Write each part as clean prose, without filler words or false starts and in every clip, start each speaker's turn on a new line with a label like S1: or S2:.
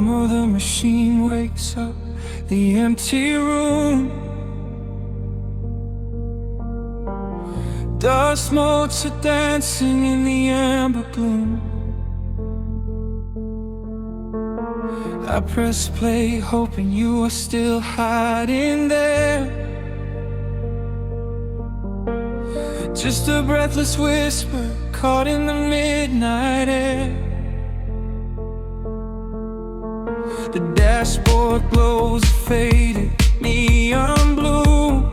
S1: of the machine wakes up the empty room. Dust motes are dancing in the amber gloom. I press play, hoping you are still hiding there. Just a breathless whisper caught in the midnight air. The dashboard glows a faded neon blue,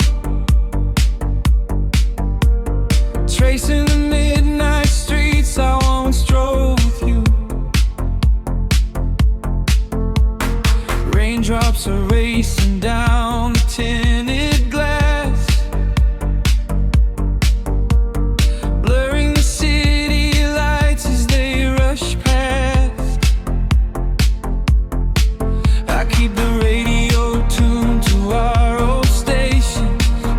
S1: tracing the midnight streets I once drove with you. Raindrops are racing down the tinted glass, blurring the city lights as they rush past. I keep the radio tuned to our old station,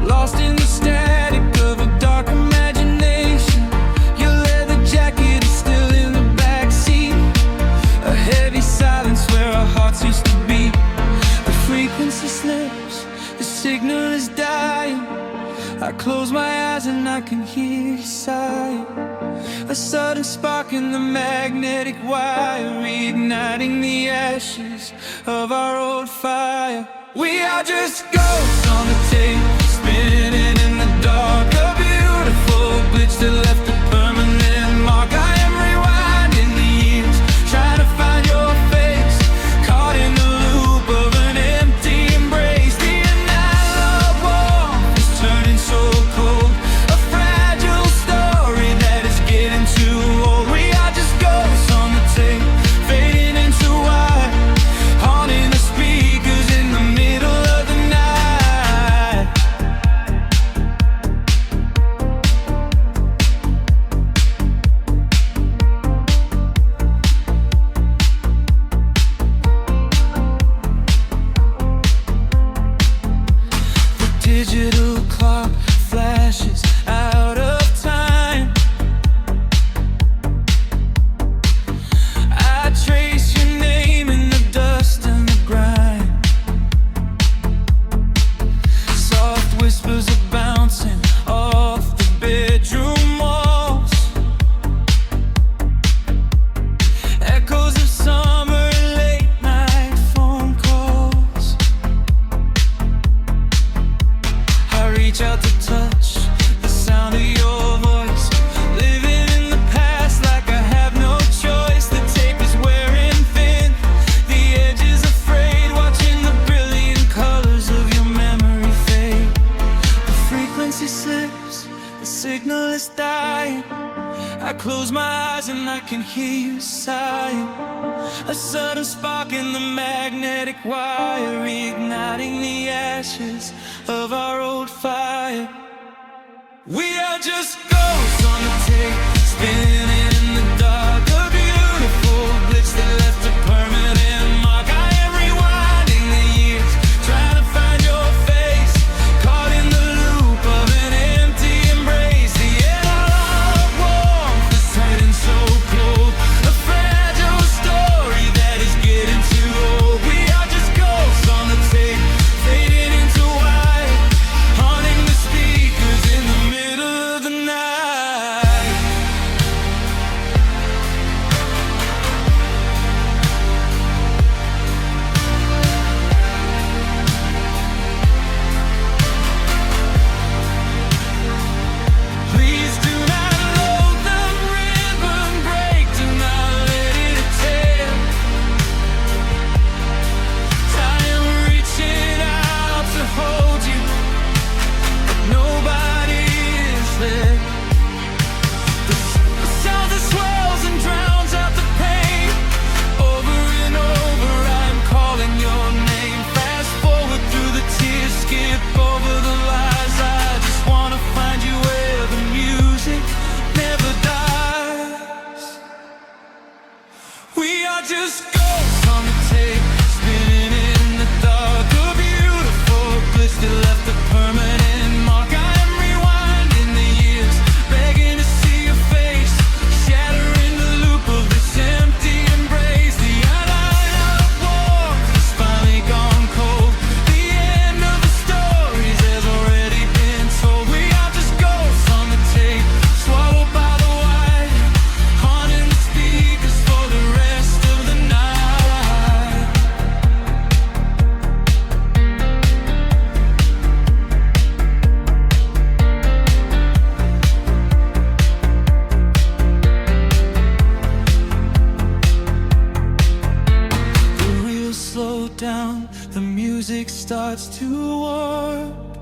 S1: lost in the static of a dark imagination. Your leather jacket is still in the backseat, a heavy silence where our hearts used to beat. The frequency slips, the signal is dying. I close my eyes and I can hear you sighing. A sudden spark in the magnetic wire, reigniting the ashes of our old fire. We are just ghosts on the tape, spinning in the dark. A beautiful glitch that left a permanent mark. I am rewinding the years, trying to find your face, caught in the loop of an empty embrace. The analog warmth is turning so cold, a fragile story that is getting too old. We are just ghosts on the tape, fading into white, haunting the speakers in the middle of the night. The digital clock flashes out of time. I trace your name in the dust and the grime. Soft whispers are bouncing off the bedroom walls, echoes of summer late night phone calls. I reach out to touch the sound of your voice, living in the past like I have no choice. The tape is wearing thin, the edge is afraid, watching the brilliant colors of your memory fade. The frequency slips, the signal is dying. I close my eyes and I can hear you sighing. A sudden spark in the magnetic wire, reigniting the ashes of our old fire. We are just ghosts on the tape, spinning in the dark. A beautiful glitch that left a permanent mark. I am rewinding the years, trying to find your face, caught in the loop of an empty embrace. The analog warmth is turning so cold, a fragile story that is getting too old. We are just ghosts on the tape, fading into white, haunting the speakers in the middle of the night. Please do not load the ribbon break, do not let it tear. I am reaching out to hold you, but nobody is there. The sound that swells and drowns out the pain. Over and over I'm calling your name. Fast forward through the tears, skip over the lies. I just wanna find you where the music never dies. We are just ghosts on the tape, spinning in the dark. A beautiful glitch that left a permanent mark. I am rewinding the years, begging to see your face, shattering the loop of this empty embrace. The analog down, the music starts to warp.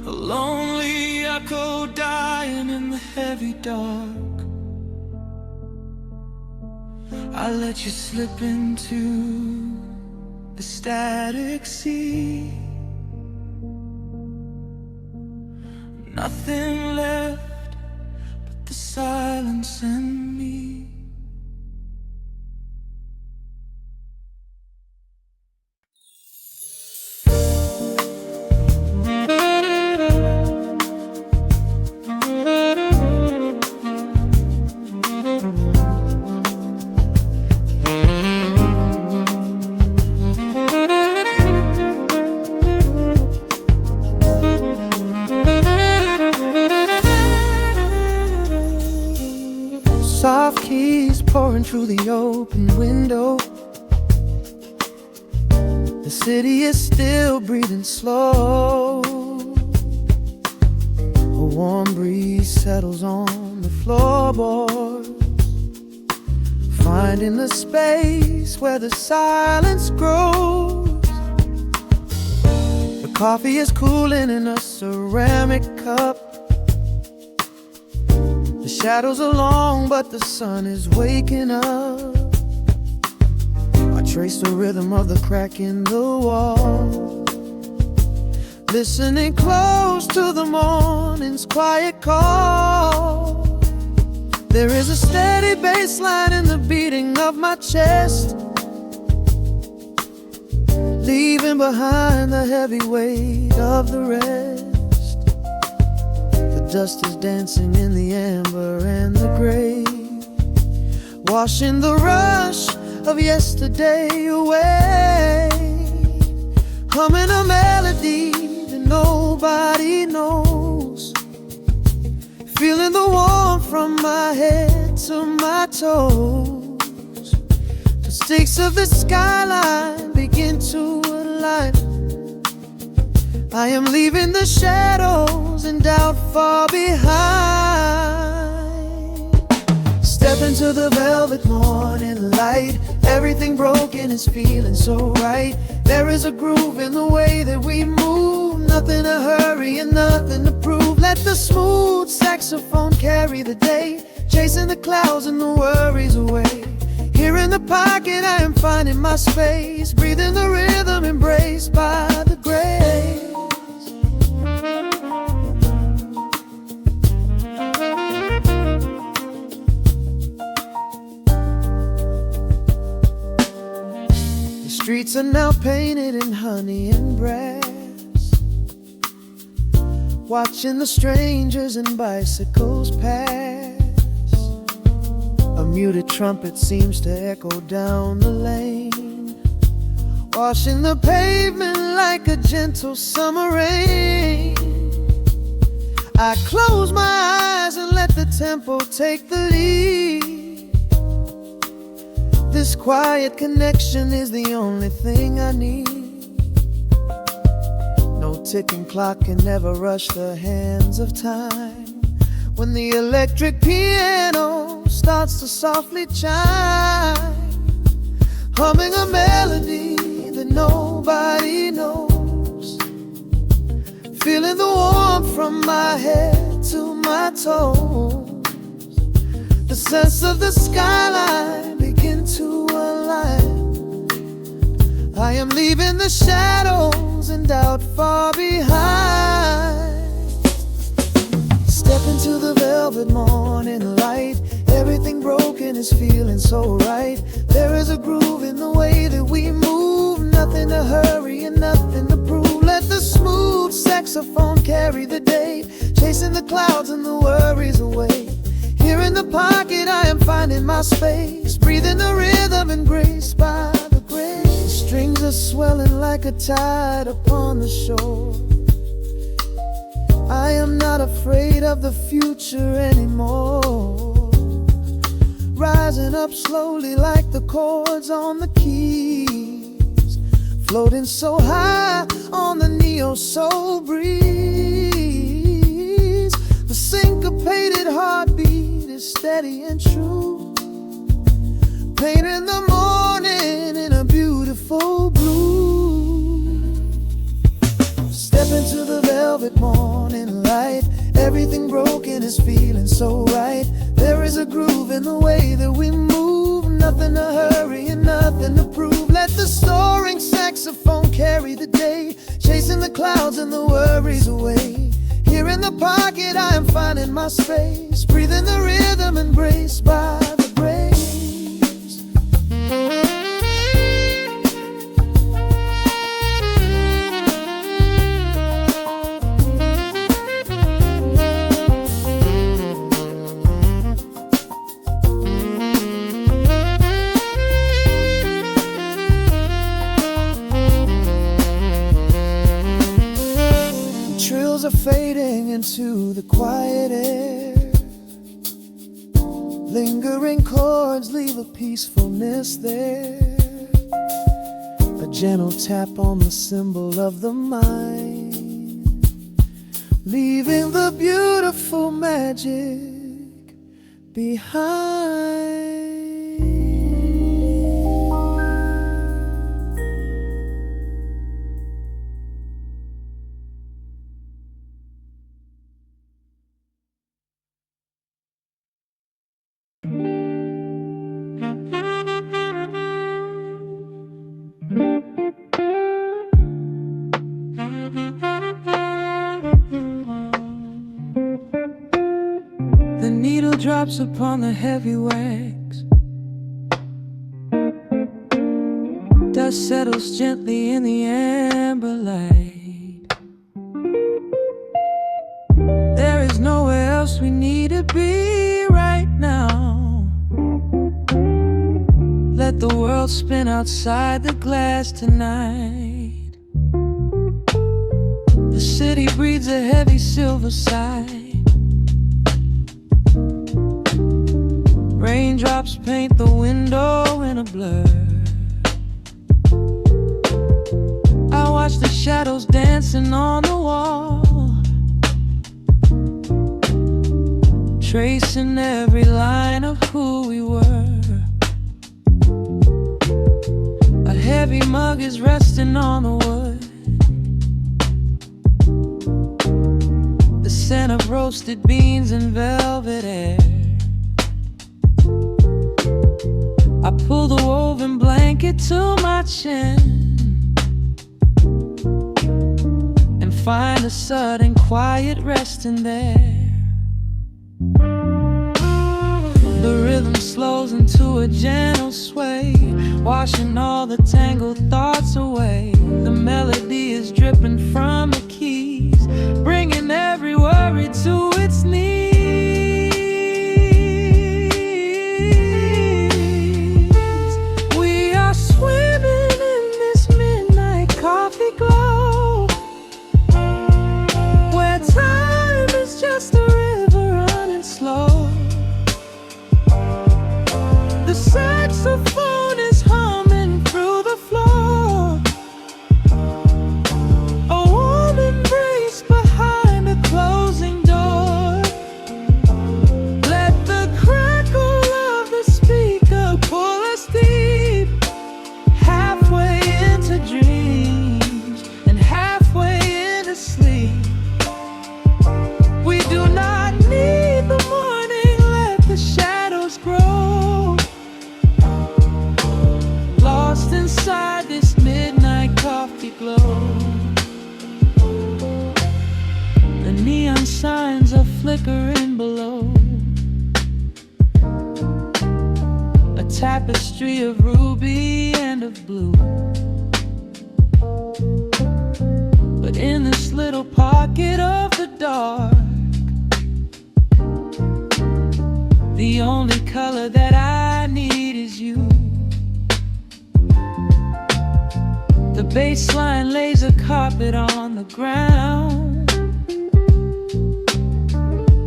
S1: A lonely echo dying in the heavy dark. I let you slip into the static sea. Nothing left but the silence and me.
S2: Soft keys pouring through the open window. The city is still breathing slow. A warm breeze settles on the floorboards, finding the space where the silence grows. The coffee is cooling in a ceramic cup. The shadows are long, but the sun is waking up. I trace the rhythm of the crack in the wall, listening close to the morning's quiet call. There is a steady bass line in the beating of my chest, leaving behind the heavy weight of the rest. The dust is dancing in the amber and the gray, washing the rush of yesterday away. Humming a melody that nobody knows, feeling the warmth from my head to my toes. The stakes of the skyline begin to align. I am leaving the shadows and doubt far behind. Step into the velvet morning light. Everything broken is feeling so right. There is a groove in the way that we move. Nothing to hurry and nothing to prove. Let the smooth saxophone carry the day, chasing the clouds and the worries away. Here in the pocket I am finding my space, breathing the rhythm embraced by the grace. Streets are now painted in honey and brass, watching the strangers and bicycles pass. A muted trumpet seems to echo down the lane, washing the pavement like a gentle summer rain. I close my eyes and let the tempo take the lead. This quiet connection is the only thing I need. No ticking clock can ever rush the hands of time. When the electric piano starts to softly chime, humming a melody that nobody knows, feeling the warmth from my head to my toes. The sense of the skyline begin to align. I am leaving the shadows and doubt far behind. Step into the velvet morning light. Everything broken is feeling so right. There is a groove in the way that we move. Nothing to hurry and nothing to prove. Let the smooth saxophone carry the day, chasing the clouds and the worries away. Here in the pocket I am finding my space, breathing the rhythm embraced by the grace. The strings are swelling like a tide upon the shore. I am not afraid of the future anymore, rising up slowly like the chords on the keys, floating so high on the neo-soul breeze. The syncopated heartbeat is steady and true, painting the morning broken is feeling so right. There is a groove in the way that we move. Nothing to hurry and nothing to prove. Let the soaring saxophone carry the day, chasing the clouds and the worries away. Here in the pocket I am finding my space, breathing the rhythm, embraced by the breeze. Trills are fading into the quiet air. Lingering chords leave a peacefulness there. A gentle tap on the cymbal of the mind, leaving the beautiful magic behind. The needle drops upon the heavy wax. Dust settles gently in the amber light. There is nowhere else we need to be right now. Let the world spin outside the glass tonight. The city breathes a heavy silver sigh. Raindrops paint the window in a blur. I watch the shadows dancing on the wall, tracing every line of who we were. A heavy mug is resting on the wood. The scent of roasted beans and velvet air. I pull the woven blanket to my chin and find a sudden quiet resting there. The rhythm slows into a gentle sway, washing all the tangled thoughts away. The melody is dripping from the keys, bringing every worry to its knees. Swimming in this midnight coffee glow, where time is just a river running slow. The saxophone is humming through the floor. A warm embrace behind a closing door. Let the crackle of the speaker pull us deep, halfway into dreams and halfway into sleep. We do not need the morning, let the shadows grow. Lost inside this midnight coffee glow. The neon signs are flickering below. A tapestry of ruby and of blue. But in this little pocket of the dark, the only color that I need is you. The bass line lays a carpet on the ground,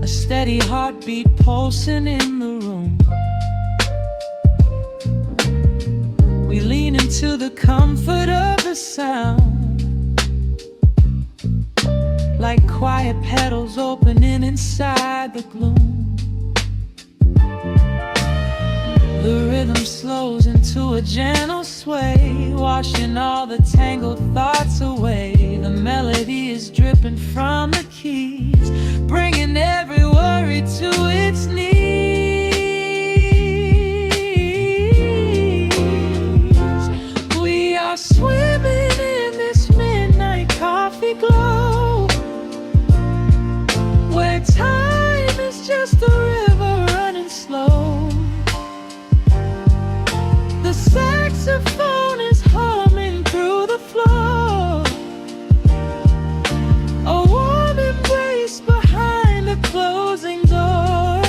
S2: a steady heartbeat pulsing in the room. We lean into the comfort of the sound, like quiet petals opening inside the gloom. The rhythm slows into a
S1: a gentle sway, washing all the tangled thoughts away. The melody is dripping from the keys, bringing every worry to its knees. We are swimming in this midnight coffee glow, where time is just a river running slow. The saxophone is humming through the floor, a warm embrace behind a closing door.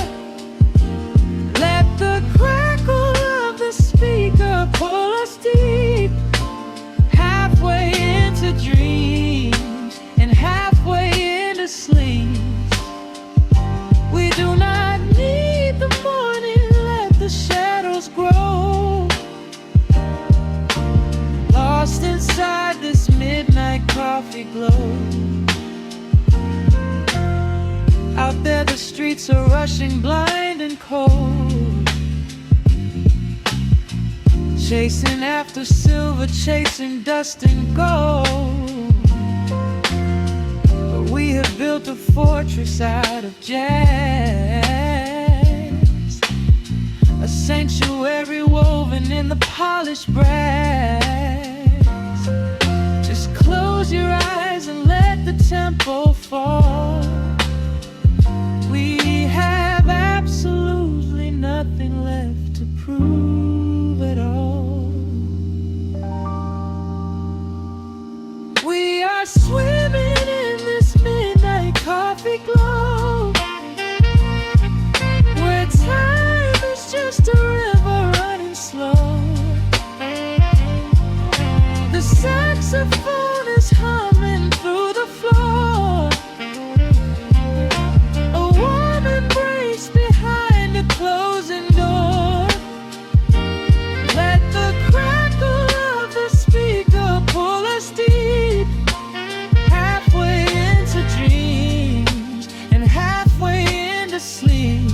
S1: Let the crackle of the speaker pull us deep, halfway into dreams and halfway into sleep. We do not need the morning, let the shadows grow. Lost inside this midnight coffee glow. Out there the streets are rushing blind and cold, chasing after silver, chasing dust and gold. But we have built a fortress out of jazz, a sanctuary woven in the polished brass. Just close your eyes and let the tempo fall. We have absolutely nothing left to prove at all. We are swimming in this midnight coffee glow, where time is just a river running slow. The saxophone is humming through the floor, a warm embrace behind a closing door. Let the crackle of the speaker pull us deep, halfway into dreams and halfway into sleep.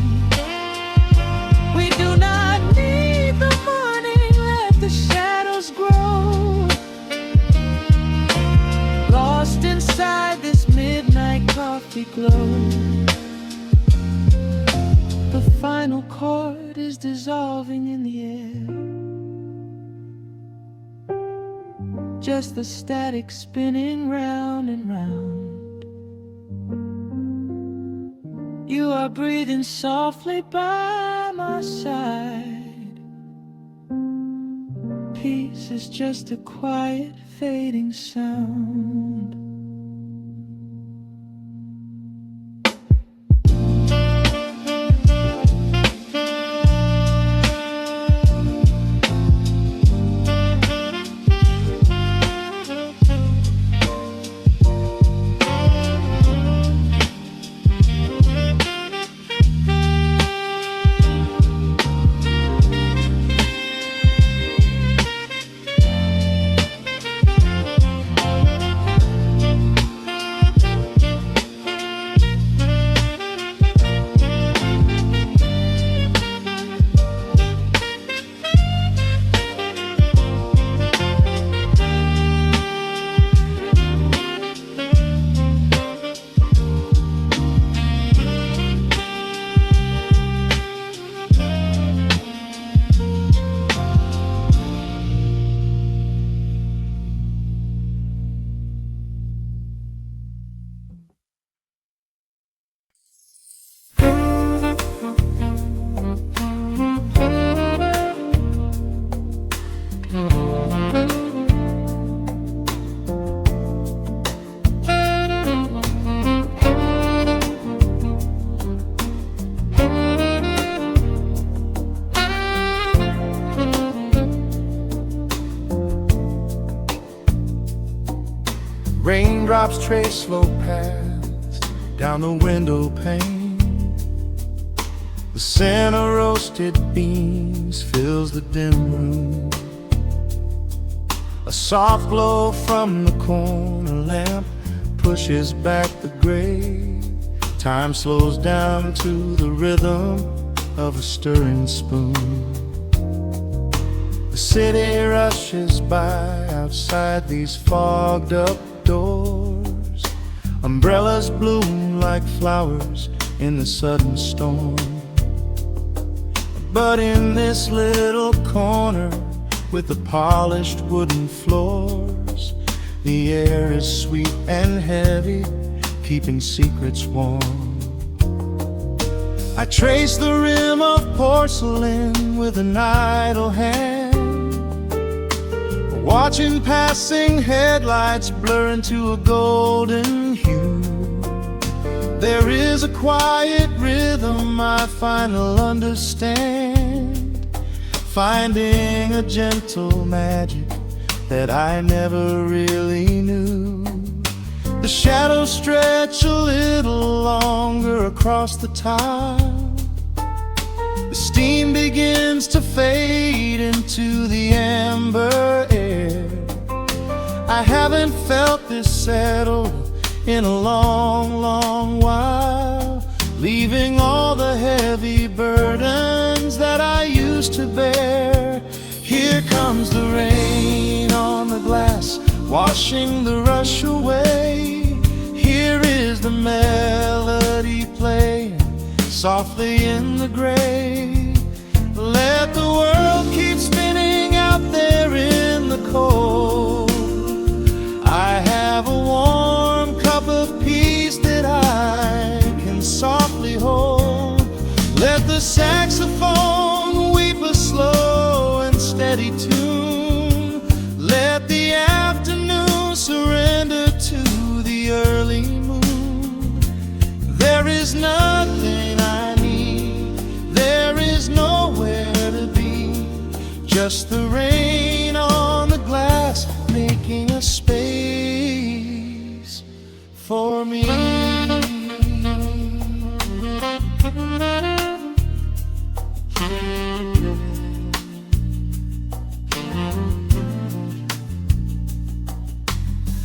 S1: We do not need the morning, let the shadows grow. Lost inside this midnight coffee glow. The final chord is dissolving in the air, just the static spinning round and round. You are breathing softly by my side. Peace is just a quiet fading sound.
S3: Raindrops trace slow paths down the window pane. The scent of roasted beans fills the dim room. A soft glow from the corner lamp pushes back the gray. Time slows down to the rhythm of a stirring spoon. The city rushes by outside these fogged up doors. Umbrellas bloom like flowers in the sudden storm. But in this little corner with the polished wooden floors, the air is sweet and heavy, keeping secrets warm. I trace the rim of porcelain with an idle hand, watching passing headlights blur into a golden hue. There is a quiet rhythm I finally understand, finding a gentle magic that I never really knew. The shadows stretch a little longer across the tile. The steam begins to fade into the amber air. I haven't felt this settled in a long, long while, leaving all the heavy burdens that I used to bear. Here comes the rain on the glass, washing the rush away. Here is the melody playing softly in the gray. Let the world keep spinning out there in the cold. I have a warm cup of peace that I can softly hold. Let the saxophone weep a slow and steady tune. Let the afternoon surrender to the early moon. There is nothing I need, there is nowhere to be, just the rain on the glass making a space for me.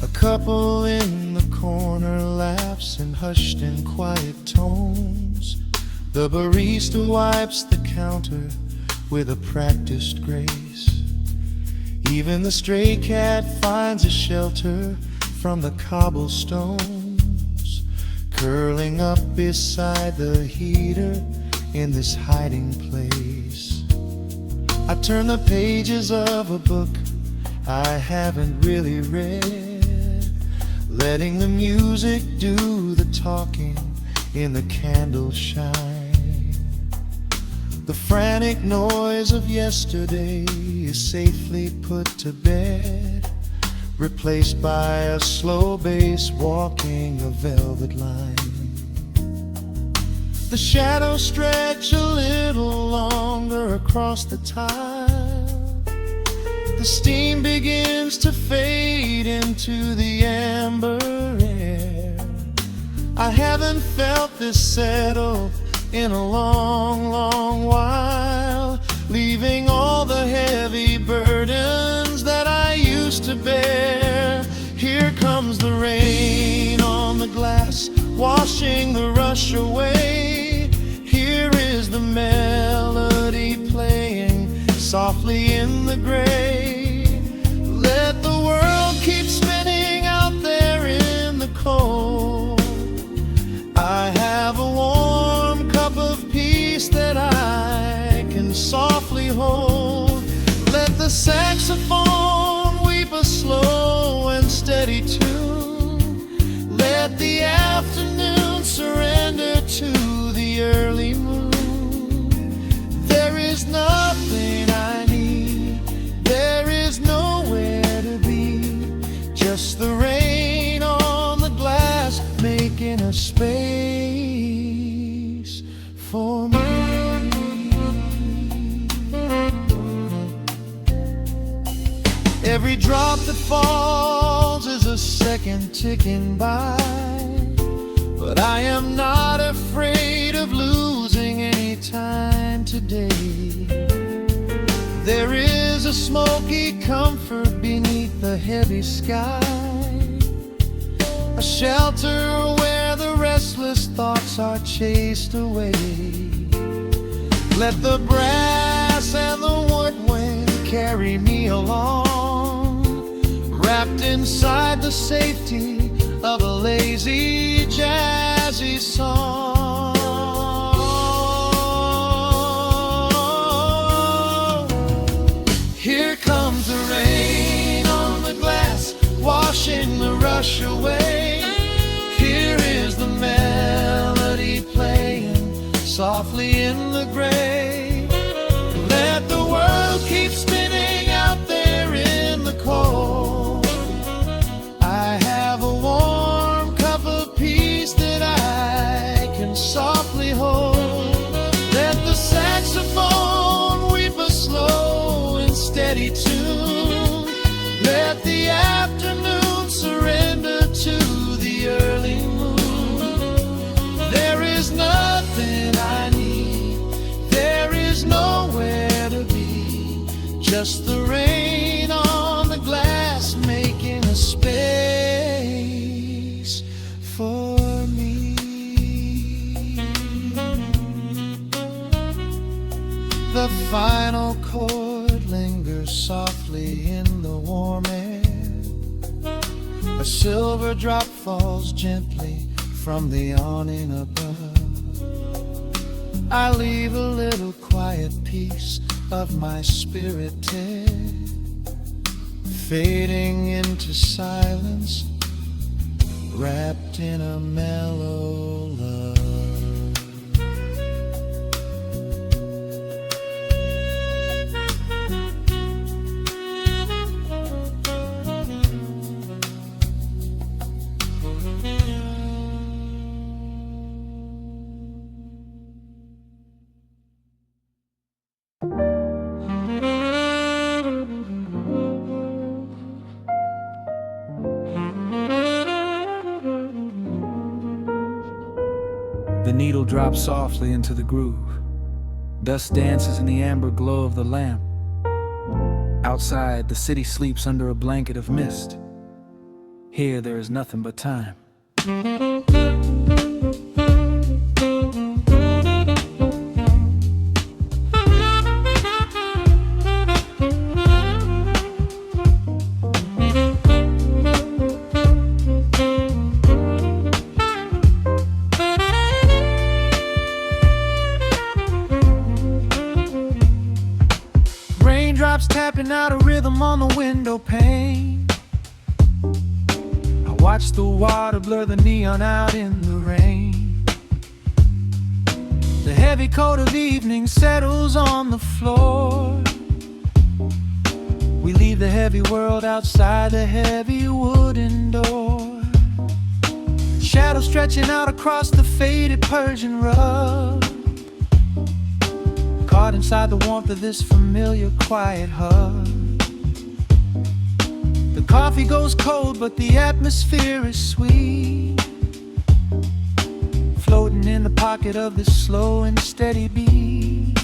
S3: A couple in the corner laughs in hushed and quiet tones. The barista wipes the counter with a practiced grace. Even the stray cat finds a shelter from the cobblestones, curling up beside the heater in this hiding place. I turn the pages of a book I haven't really read, letting the music do the talking in the candle shine. The frantic noise of yesterday is safely put to bed, replaced by a slow bass walking a velvet line. The shadows stretch a little longer across the tile. The steam begins to fade into the amber air. I haven't felt this settle in a long, long while, leaving all the heavy burdens that I used to bear. Here comes the rain on the glass, washing the rush away. Here is the melody playing softly in the gray. Let the world keep spinning out there in the cold. I have a warm cup of peace that I can softly hold. Let the saxophone weep a slow and steady tune. Let the afternoon surrender to the early moon. There is nothing I need, there is nowhere to be, just the rain on the glass making a space for me. Every drop that falls is a second ticking by, but I am not afraid of losing any time today. There is a smoky comfort beneath the heavy sky, a shelter where the restless thoughts are chased away. Let the brass and the woodwind carry
S2: carry me along, wrapped inside the safety of a lazy, jazzy song. Here comes the rain on the glass, washing the rush away. Here is the melody playing softly in the gray. Let the world keep spinning out there in the cold. I have a warm cup of peace that I can softly hold. Let the saxophone weep a slow and steady tune. Let the afternoon surrender to the early moon. There is nothing I need, there is nowhere to be, just the rain on the glass making a space for me. The final chord lingers softly in the warm air. A silver drop falls gently from the awning above. I leave a little quiet piece of my spirit tear, fading into silence, wrapped in a mellow love.
S1: The needle drops softly into the groove. Dust dances in the amber glow of the lamp. Outside, the city sleeps under a blanket of mist. Here, there is nothing but time.
S2: Raindrops tapping out a rhythm on the window pane. I watch the water blur the neon out in the rain. The heavy coat of evening settles on the floor. We leave the heavy world outside the heavy wooden door. Shadows stretching out across the faded Persian rug, caught inside the warmth of this familiar quiet hug. The coffee goes cold, but the atmosphere is sweet, floating in the pocket of this slow and steady beat.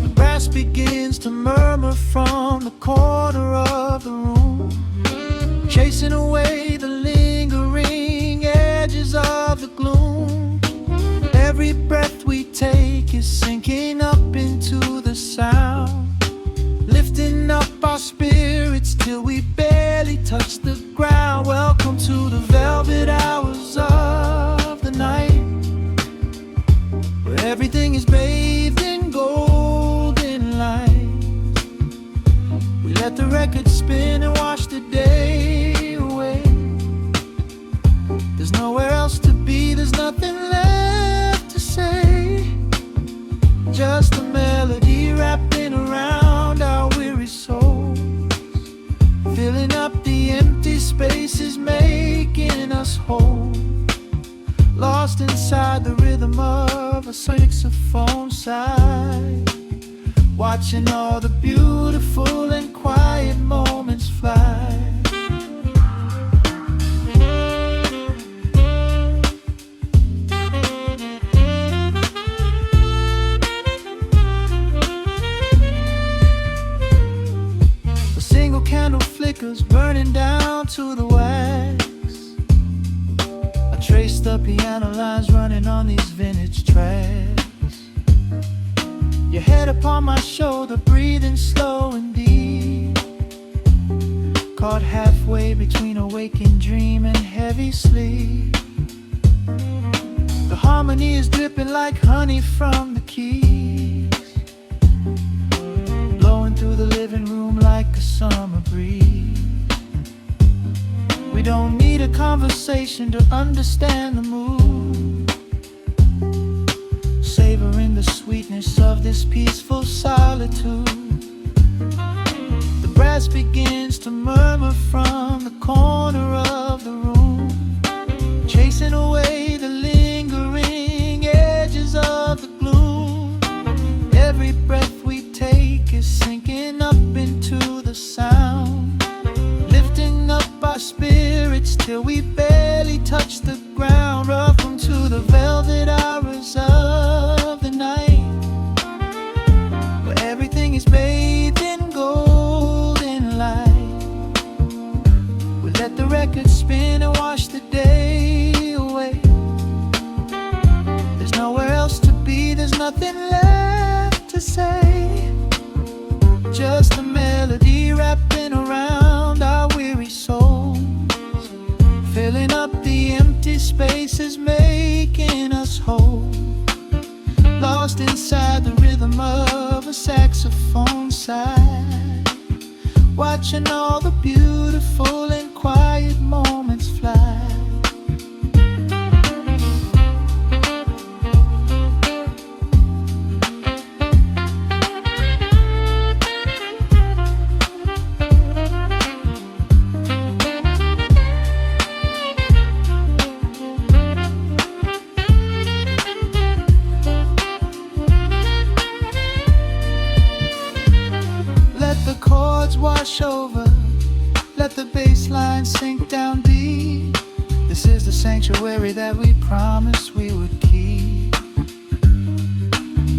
S2: The brass begins to murmur from the corner of the room, chasing away the lingering edges of the gloom. Every breath we take is sinking up into the sound, lifting up our spirits till we barely touch the ground. Welcome to the velvet hours of the night, where everything is bathed in golden light. We let the record spin and wash the day away. There's nowhere else to be, there's nothing left to say, just a melody wrapping around our weary souls, filling up the empty spaces, making us whole. Lost inside the rhythm of a saxophone sigh, watching all the beautiful and quiet moments fly. Candle flickers burning down to the wax. I trace the piano lines running on these vintage tracks. Your head upon my shoulder, breathing slow between a waking dream and heavy sleep. The harmony is dripping like honey from the keys, blowing through the living room like a summer breeze. We don't need a conversation to understand the mood, savoring the sweetness of this peaceful solitude. The brass begins to murmur from the corner of the room, chasing away the lingering edges of the gloom. Every breath we take is sinking up into the sound, lifting up our spirits till we barely touch the ground. Welcome to the velvet hours of the night, where everything is bathed in golden light. We let the record spin and wash the day away. There's nowhere else to be, there's nothing left to say. Just a melody wrapping around our weary souls, filling up the empty spaces, making us whole. Lost inside the rhythm of a saxophone sigh, watching all the beautiful and quiet moments fly. Wash over, let the bass line sink down deep. This is the sanctuary that we promised we would keep.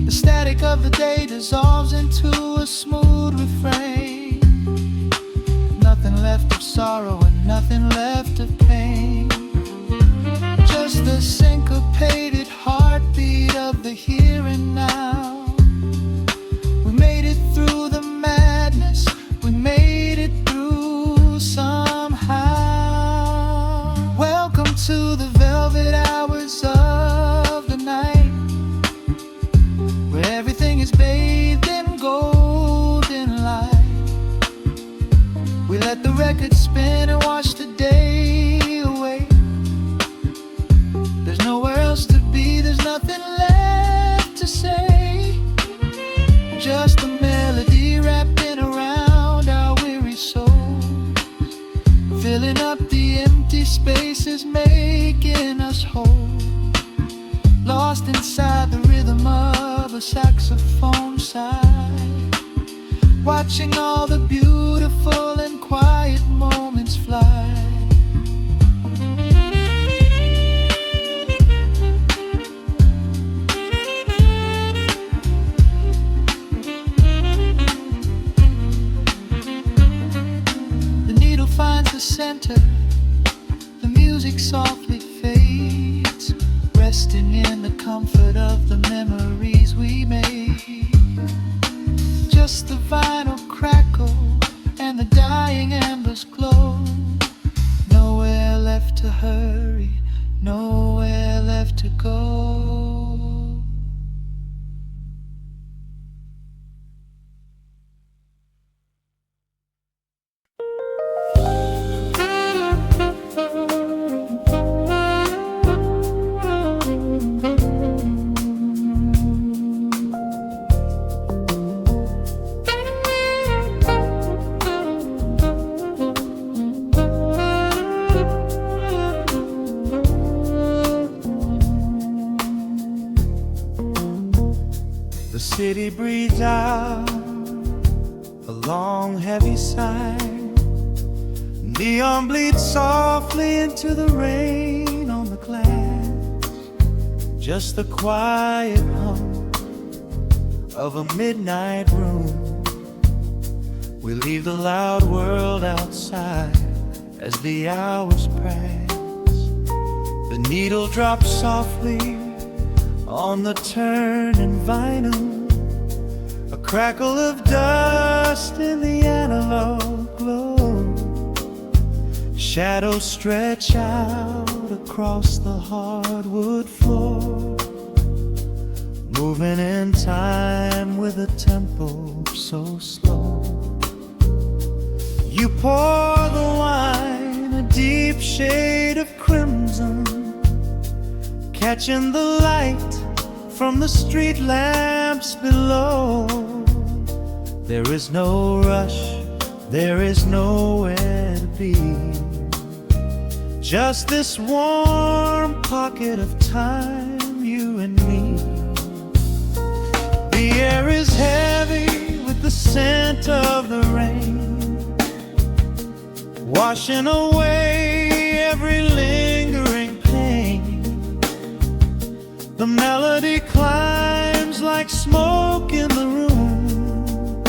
S2: The static of the day dissolves into a smooth refrain. Nothing left of sorrow and nothing left of pain, just the syncopated heartbeat of the here and now. We made it through the madness, we made it through somehow. Welcome to the velvet hours of the night, where everything is bathed in golden light. We let the record spin and wash the day away. There's nowhere else to be, there's nothing left to say. Just a melody wrapping around our weary souls, filling up the empty spaces, making us whole. Lost inside the rhythm of a saxophone sigh, watching all the beautiful and quiet moments fly. Finds the center, the music softly fades, resting in the comfort of the memories we made. Just the vinyl crackle and the dying embers glow. Nowhere left to hurry, nowhere left to go.
S3: The city breathes out a long heavy sigh. Neon bleeds softly into the rain on the glass. Just the quiet hum of a midnight room. We leave the loud world outside as the hours pass. The needle drops softly on the turning vinyl, a crackle of dust in the analog glow.
S2: Shadows stretch out across the hardwood floor, moving in time with a tempo so slow. You pour the wine, a deep shade of crimson, catching the light from the street lamps below. There is no rush, there is nowhere to be, just this warm pocket of time, you and me. The air is heavy with the scent of the rain, washing away every lingering pain. The melody climbs like smoke in the room,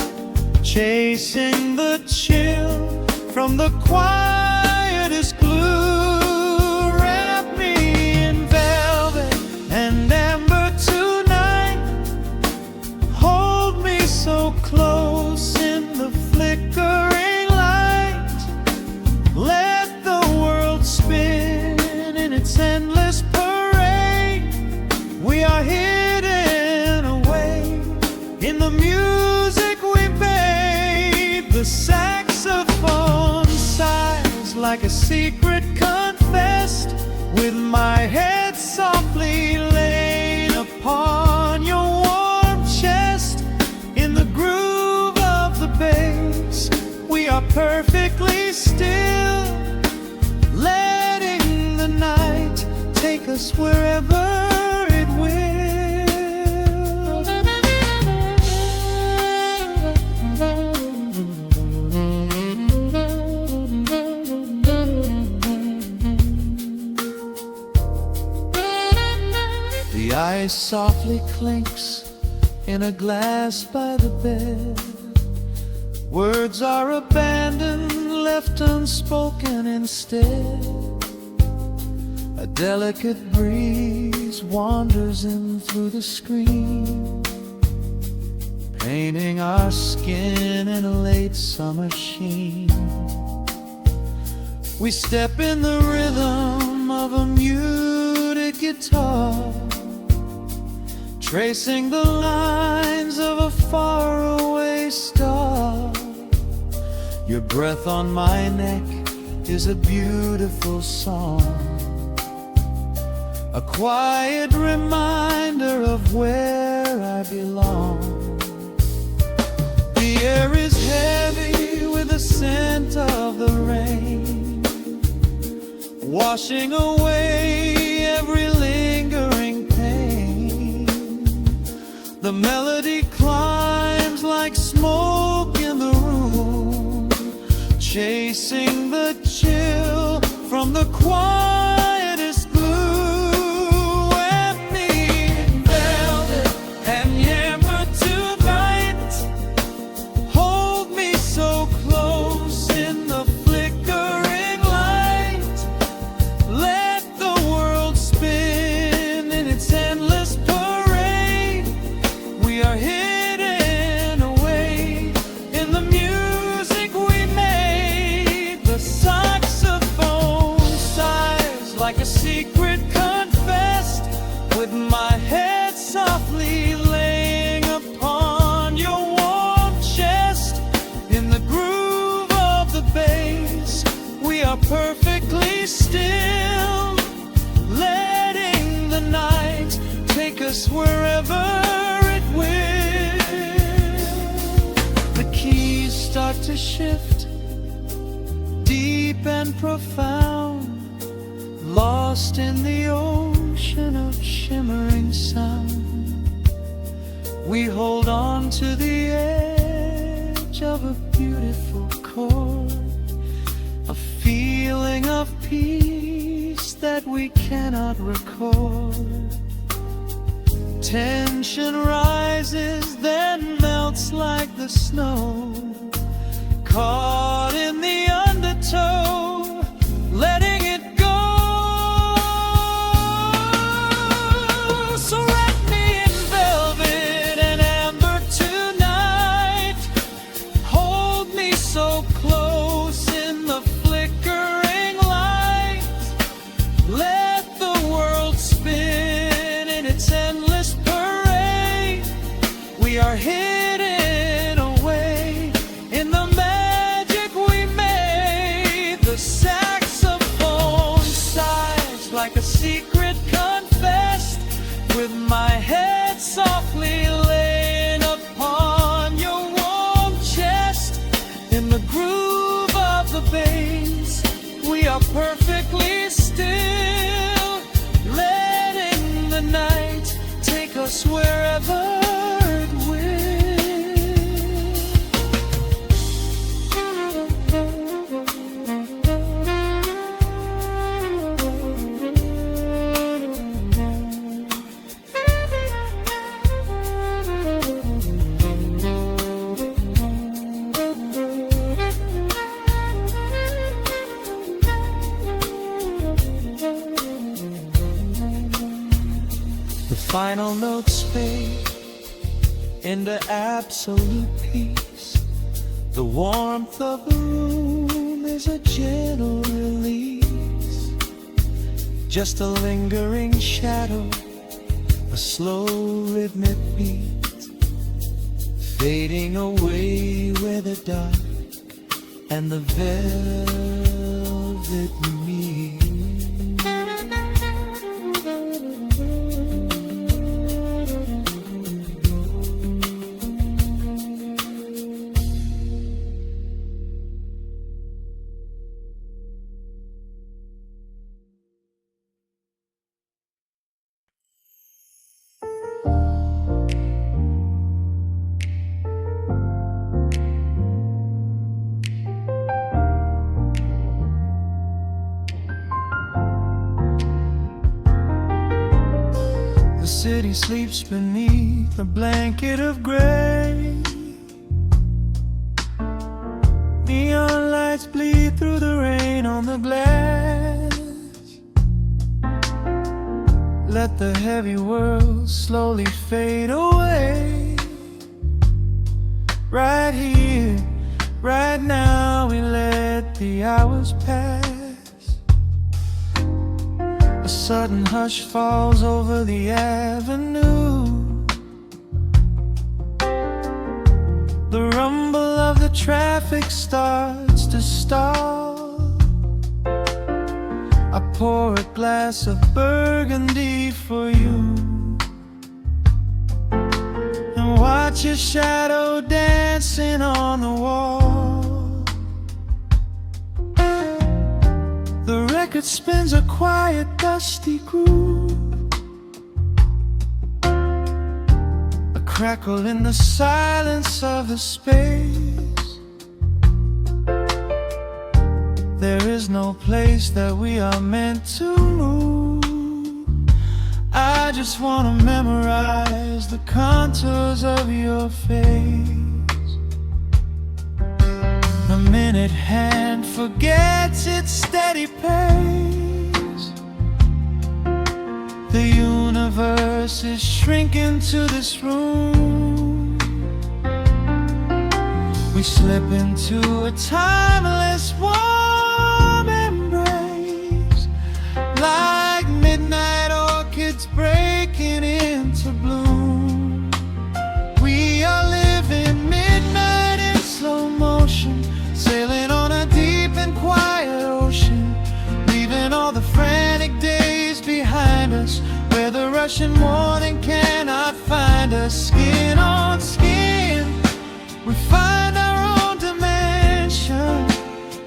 S2: chasing the chill from the quietest glue. Wrap me in velvet and amber tonight, hold me so close in the flickering light. Let the world spin in its endless parade. We are hidden away in the music we made. The saxophone sighs like a secret confessed, with my head softly laid upon your warm chest. In the groove of the bass, we are perfectly still, letting the night take us wherever it will. The ice softly clinks in a glass by the bed. Words are abandoned, left unspoken instead. A delicate breeze wanders in through the screen, painting our skin in a late summer sheen. We step in the rhythm of a muted guitar, tracing the lines of a faraway star. Your breath on my neck is a beautiful song, a quiet reminder of where I belong. The air is heavy with the scent of the rain, washing away every lingering pain. The melody climbs like smoke in the room, chasing the chill from the quietest glue. Wrap me in velvet and amber tonight, hold me so close in the flickering light. Let the world spin in its endless parade. We are hidden away in the music we made. The saxophone sighs like a secret confessed, with my head softly laying upon your warm chest. In the groove of the bass, we are perfectly still, letting the night take us wherever it will. The keys start to shift, deep and profound, lost in the ocean of shimmering sound. We hold on to the edge of a beautiful chord, a feeling of peace that we cannot record. Tension rises, then melts like the snow, caught in the undertow, letting it go. So wrap me in velvet and amber tonight, hold me so close in the flickering
S1: feathered wind. The final notes fade into absolute peace. The warmth of the room is a gentle release. Just a lingering shadow, a slow rhythmic beat, fading away where the dark and the velvet meet. The city sleeps beneath a blanket of gray. Neon lights bleed through the rain on the glass. Let the heavy world slowly fade away. Right here, right now, we let the hours pass. A sudden hush falls over the avenue. The rumble of the traffic starts to stall. I pour a glass of burgundy for you and watch your shadow dancing on the wall. The record spins a quiet, dusty groove. A crackle in the silence of the space. There is no place that we are meant to move. I just wanna memorize the contours of your face. A minute hand forgets its steady pace. The universe is shrinking to this room. We slip into a timeless warm embrace, like midnight orchids breaking into bloom. We are living midnight in slow motion, sailing on a deep and quiet ocean, leaving all the frantic days behind us, where the rushing morning cannot find us. Skin on skin, we find our own dimension,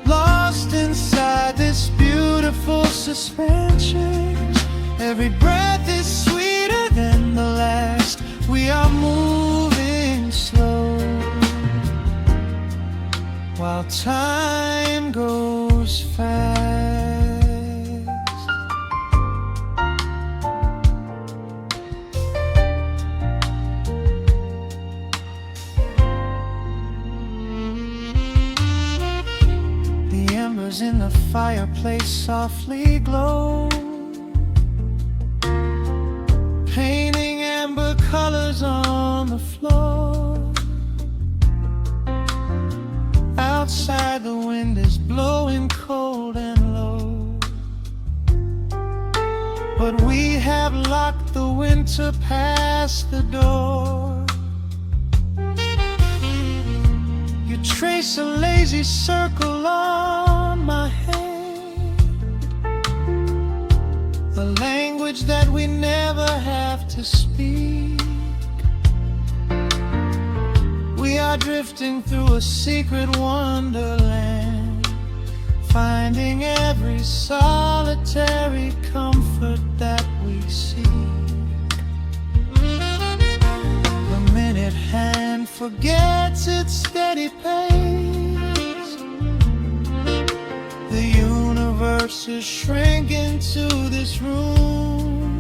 S1: lost inside this beautiful suspension. Every breath is sweeter than the last. We are moving slow, while time goes fast. The embers in the fireplace softly glow, painting amber colors on the floor. Outside the wind is blowing cold and low, but we have locked the winter past the door. You trace a lazy circle on my hand, a language that we never have to speak. We are drifting through a secret wonderland, finding every solitary comfort that we seek.
S2: and forgets its steady pace. The universe is shrinking to this room.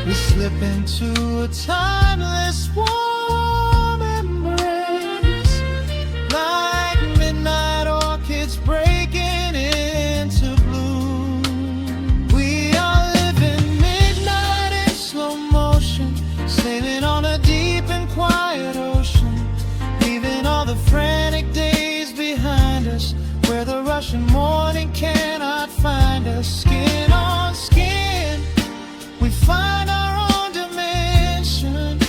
S2: We slip into a timeless warm embrace, like midnight orchids breaking into bloom. We are living midnight in slow motion, sailing on a deep and quiet ocean, leaving all the frantic days behind us, where the rushing morning cannot find us. Skin on skin, we find our own dimension,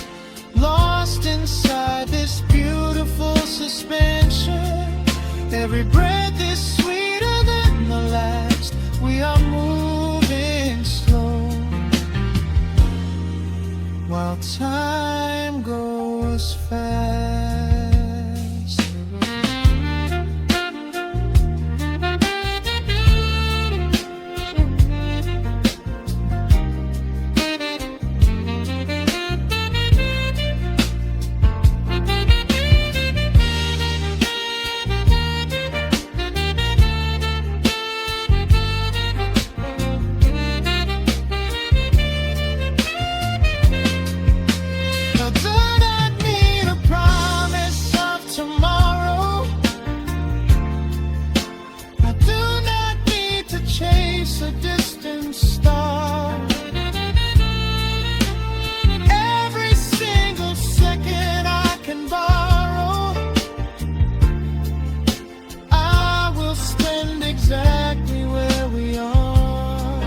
S2: lost inside this beautiful suspension. Every breath is sweeter than the last. We are moving slow, while time goes fast. A distant star. Every single second I can borrow, I will spend exactly where we are.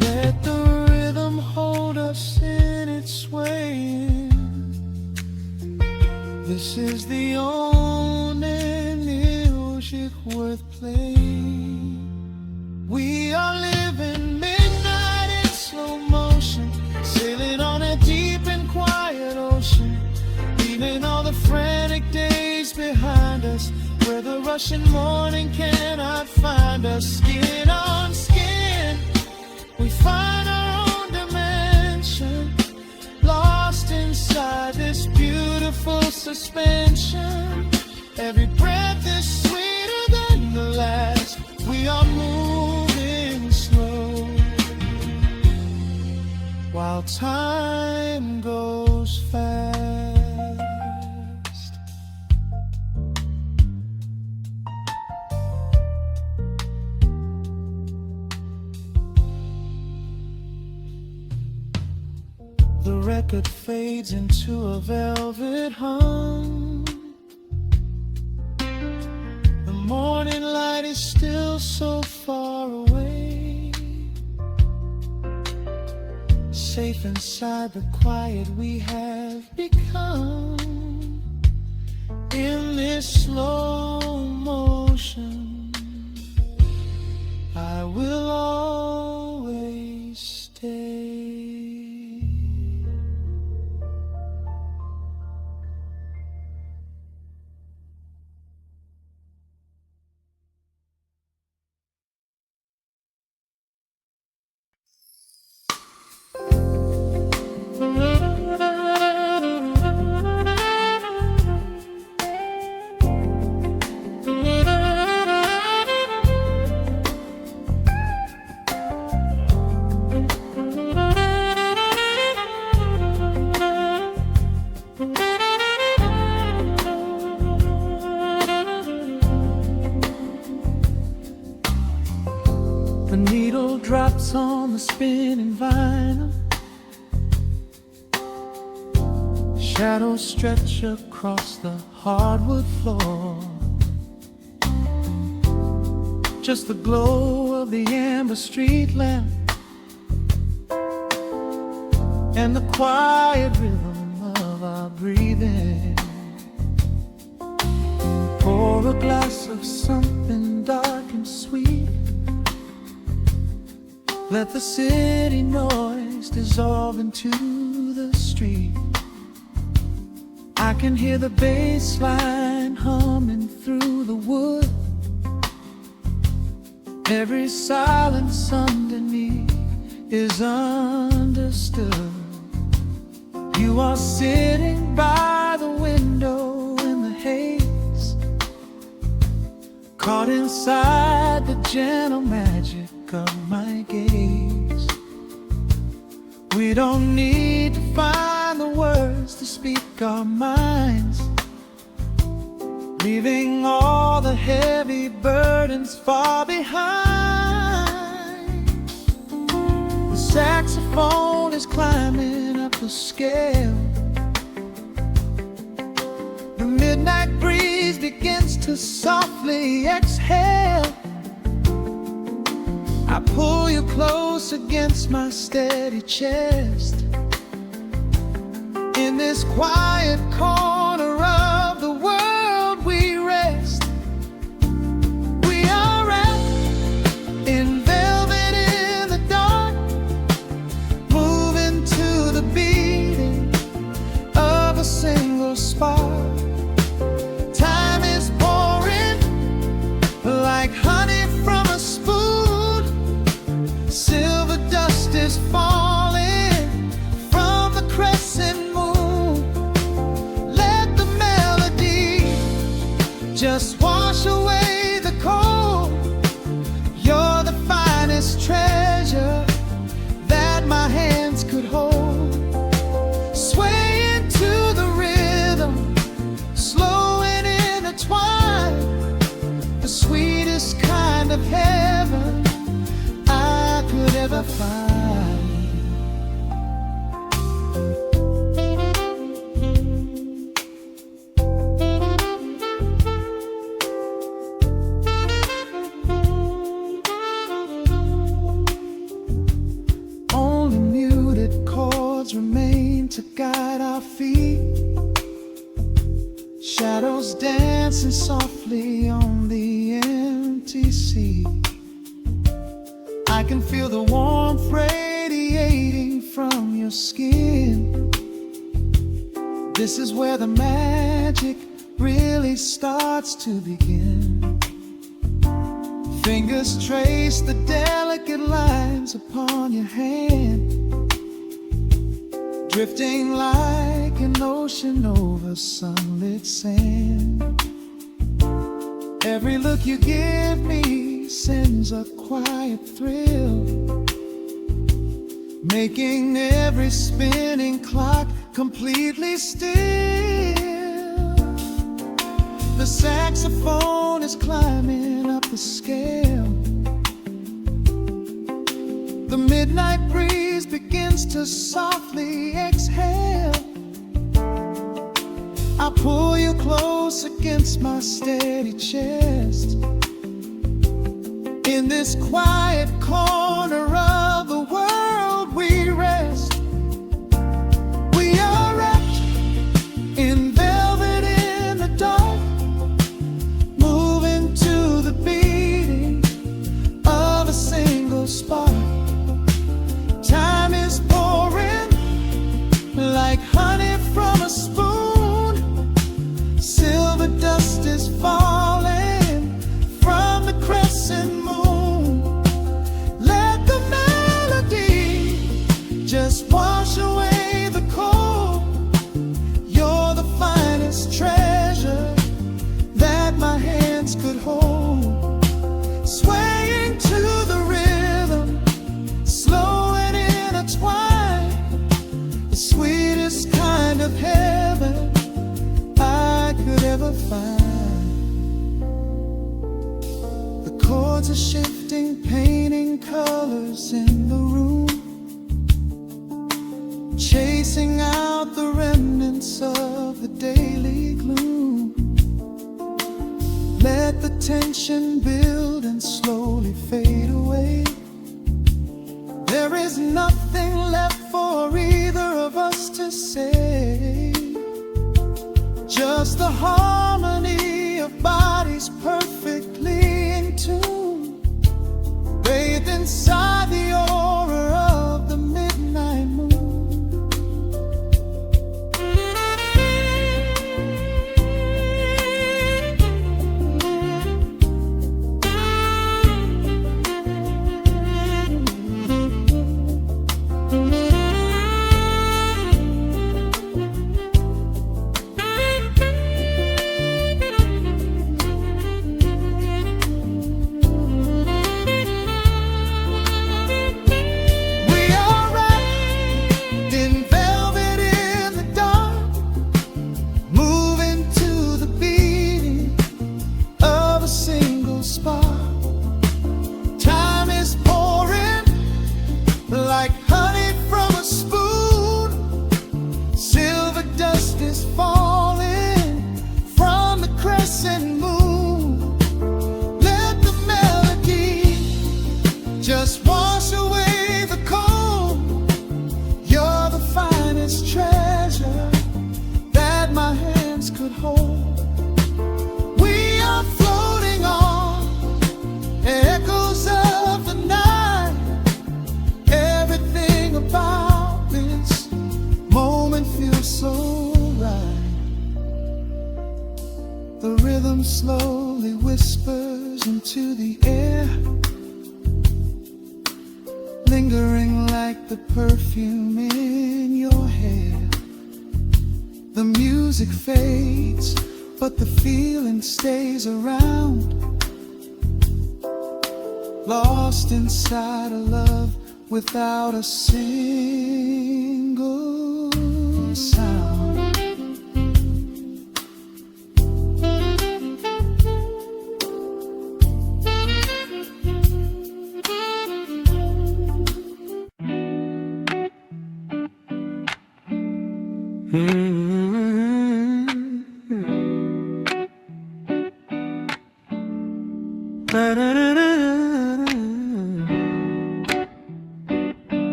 S2: Let the rhythm hold us in its swaying. This is the only music worth playing. We are living midnight in slow motion, sailing on a deep and quiet ocean, leaving all the frantic days behind us, where the rushing morning cannot find us. Skin on skin, we find our own dimension, lost inside this beautiful suspension. Every breath is sweeter than the last. We are moving slow, while time goes fast. The record fades into a velvet hum. The morning light is still so far away, safe inside the quiet we have become. In this slow motion, I will always stay. The needle drops on the spinning vinyl, shadows stretch across the hardwood floor. Just the glow of the amber street lamp and the quiet rhythm of our breathing. Pour a glass of something dark and sweet, let the city noise dissolve into the street. I can hear the bass line humming through the wood. Every silence underneath is understood. understood. You are sitting by the window in the haze, caught inside the gentle magic of my gaze. We don't need to find the words to speak our minds, leaving all the heavy burdens far behind. The saxophone is climbing up the scale. The midnight breeze begins to softly exhale. I pull you close against my steady chest. In this quiet corner of the world we rest. We are wrapped in velvet in the dark, moving to the beating of a single spark. Time is pouring like honey from a spoon. Silver dust is falling from the crescent moon. Let the melody just wash away the cold. You're the finest treasure that my hands could hold. Sway into the rhythm, slow and intertwined. The sweetest kind of heaven I could ever find. Only muted chords remain to guide our feet, shadows dancing softly on the empty sea. I can feel the warmth radiating from your skin. This is where the magic really starts to begin. Fingers trace the delicate lines upon your hand, drifting like an ocean over sunlit sand. Every look you give me sends a quiet thrill, making every spinning clock completely still. The saxophone is climbing up the scale. The midnight breeze begins to softly exhale. I pull you close against my steady chest. In this quiet corner of the world we rest. We are wrapped in velvet in the dark, moving to the beating of a single spark. Time is pouring like honey from a spoon. Silver dust is falling from the crescent moon. Let the melody just wash away the cold. You're the finest treasure that my hands could hold. Swaying to the rhythm, slow and intertwined. The sweetest kind of heaven I could ever find. The chords are shifting, painting colors in the room, chasing out the remnants of the daily gloom. Let the tension build and slowly fade away. There is nothing left for either of us to say. Just the harmony of bodies perfectly in tune, bathed inside the aura of the midnight moon. hold. We are floating on echoes of the night. Everything about this moment feels so right. The rhythm slowly whispers into the air, lingering like the perfume in your hair. The music fades, but the feeling stays around, lost inside a love without a single sound.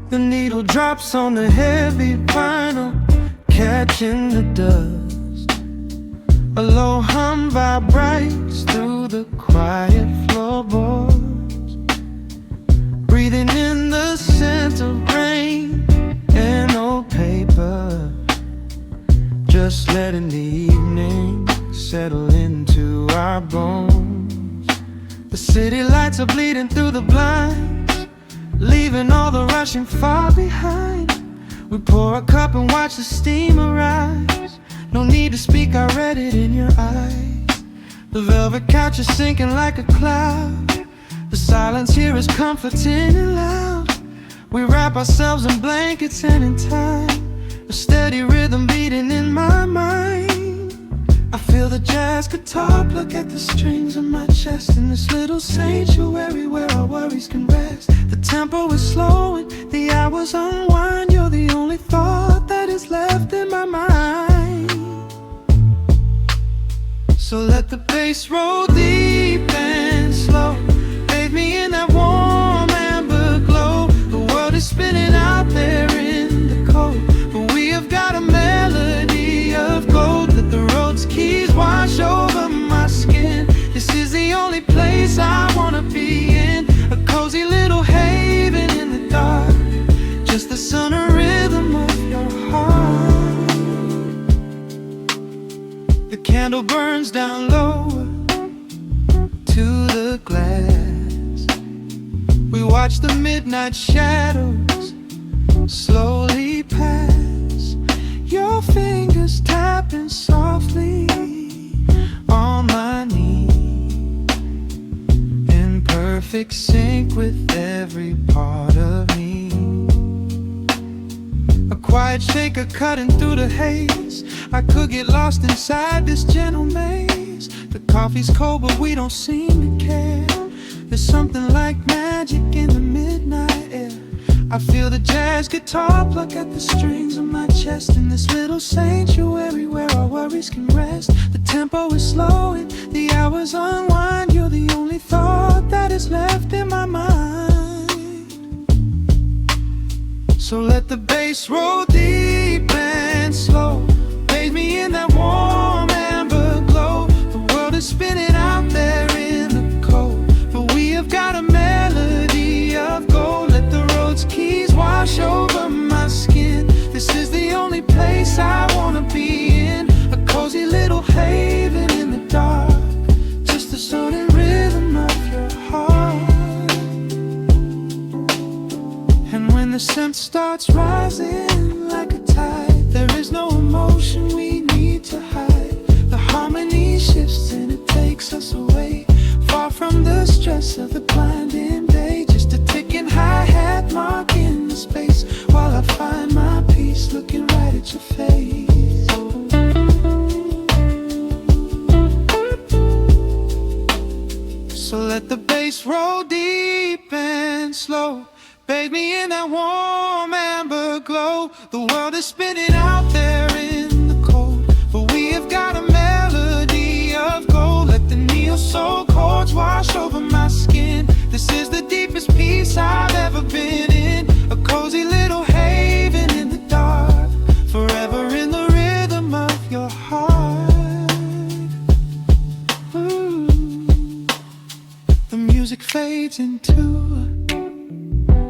S3: The needle drops on the heavy vinyl, catching the dust. A low hum vibrates through the quiet floorboards, breathing in the scent of rain and old paper, just letting the evening settle into our bones. The city lights are bleeding through the blinds, leaving all the rushing far behind. We pour a cup and watch the steamer rise. No need to speak, I read it in your eyes. The velvet couch is sinking like a cloud. The silence here is comforting and loud. We wrap ourselves in blankets and in time, a steady rhythm beating in my mind. I feel the jazz guitar pluck at the strings of my chest, in this little sanctuary where our worries can rest. The tempo is slowing, the hours unwind. You're the only thought that is left in my mind. So let the bass roll deep and slow, bathe me in that warm amber glow. The world is spinning out there in the cold, but we have got a melody of gold. Let the road's keys wash over my skin. This is the only place I wanna be in, a cozy little haven in the dark, just the sound and rhythm of your heart. The candle burns down lower to the glass. We watch the midnight shadows slowly pass, your fingers tapping softly on my knee, in perfect sync with every part of me. A quiet shaker cutting through the haze. I could get lost inside this gentle maze. The coffee's cold, but we don't seem to care. There's something like magic in the midnight air. I feel the jazz guitar pluck at the strings of my chest, in this little sanctuary where our worries can rest. The tempo is slowing, the hours unwind. You're the only thought that is left in my mind. So let the bass roll deep and slow, bathe me in that warm amber glow. The world is spinning out there in the cold, but we have got a melody of gold. Let the road's keys wash over my skin. This is the only place I wanna be in, a cozy little haven in the dark, just the sound and rhythm of your heart. And when the scent starts rising like a tide, there is no emotion we need to hide. The harmony shifts and it takes us away, far from the stress of the blinding day. Just a ticking hi-hat marking the space, while I find my peace looking right at your face. So let the bass roll deep and slow, bathe me in that warm amber glow. The world is spinning out there in the cold, but we have got a melody of gold. Let the neo soul chords wash over my skin. This is the deepest
S1: place I've ever been in, a cozy little haven in the dark, forever in the rhythm of your heart. Ooh. The music fades into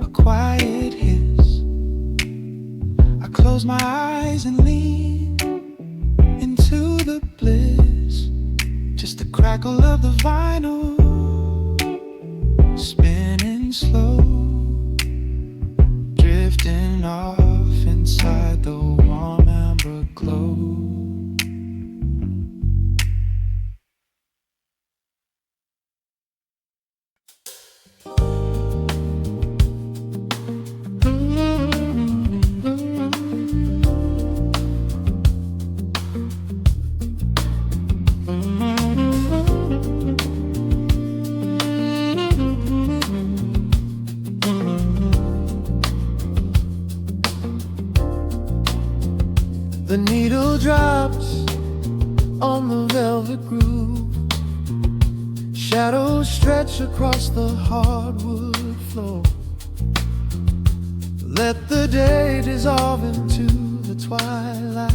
S1: a quiet hiss. I close my eyes and lean into the bliss. Just the crackle of the vinyl spinning slow, drifting off inside the warm amber glow.
S2: The needle drops on the velvet groove. Shadows stretch across the hardwood floor. Let the day dissolve into the twilight.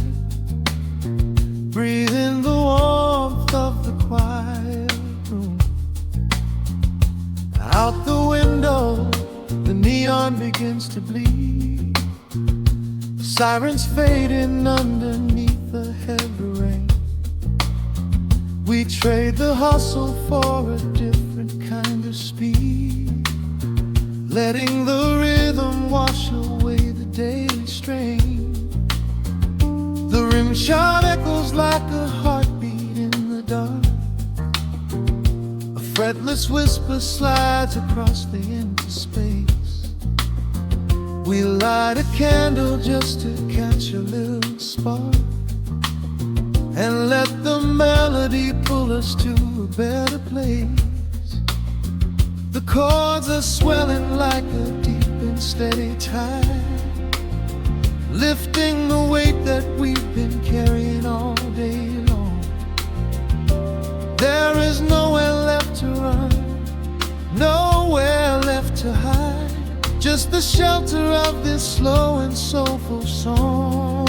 S2: Breathe in the warmth of the quiet room. Out the window, the neon begins to bleed. Sirens fading underneath the heavy rain. We trade the hustle for a different kind of speed, letting the rhythm wash away the daily strain. The rim shot echoes like a heartbeat in the dark. A fretless whisper slides across the empty space. We light a candle just to catch a little spark, and let the melody pull us to a better place. The chords are swelling like a deep and steady tide, lifting the weight that we've been carrying all day long. There is nowhere left to run, nowhere left to hide. Just the shelter of this slow and soulful song.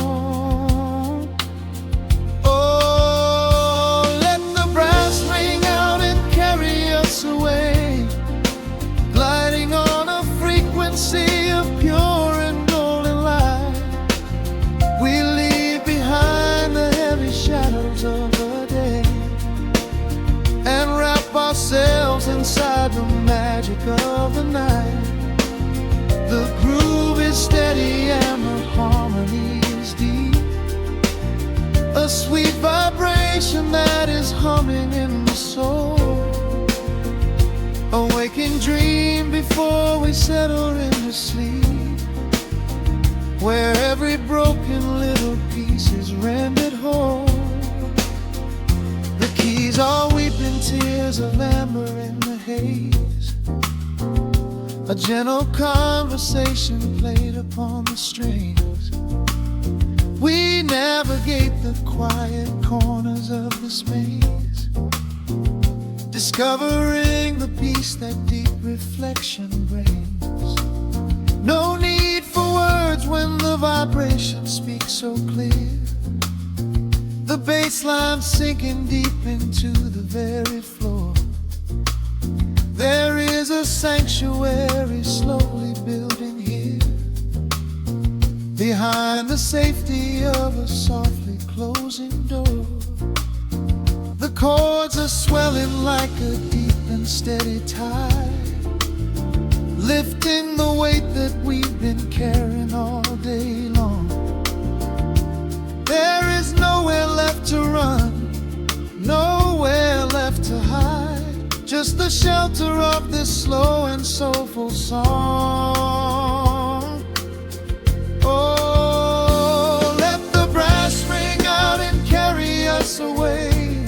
S2: Oh, let the brass ring out and carry us away, gliding on a frequency of pure and golden light. We leave behind the heavy shadows of the day and wrap ourselves inside the magic of the night. The groove is steady and the harmony is deep, a sweet vibration that is humming in the soul. A waking dream before we settle into sleep, where every broken little piece is rendered whole. The keys are weeping tears of amber in the haze, a gentle conversation played upon the strings. We navigate the quiet corners of this maze, discovering the peace that deep reflection brings. No need for words when the vibration speaks so clear. The bass line sinking deep into the very floor. There is a sanctuary slowly building here, behind the safety of a softly closing door. The chords are swelling like a deep and steady tide, lifting the weight that we've been carrying all day long. There is nowhere left to run, nowhere left to hide. Just the shelter of this slow and soulful song. Oh, let the brass ring out and carry us away,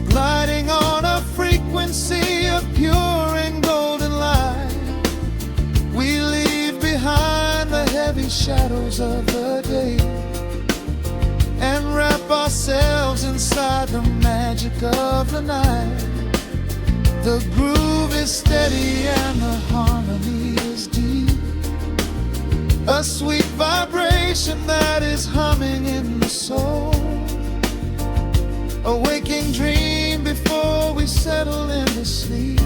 S2: gliding on a frequency of pure and golden light. We leave behind the heavy shadows of the day and wrap ourselves inside the magic of the night. The groove is is steady and the harmony is deep. A sweet vibration that is humming in the soul. A waking dream before we settle into sleep,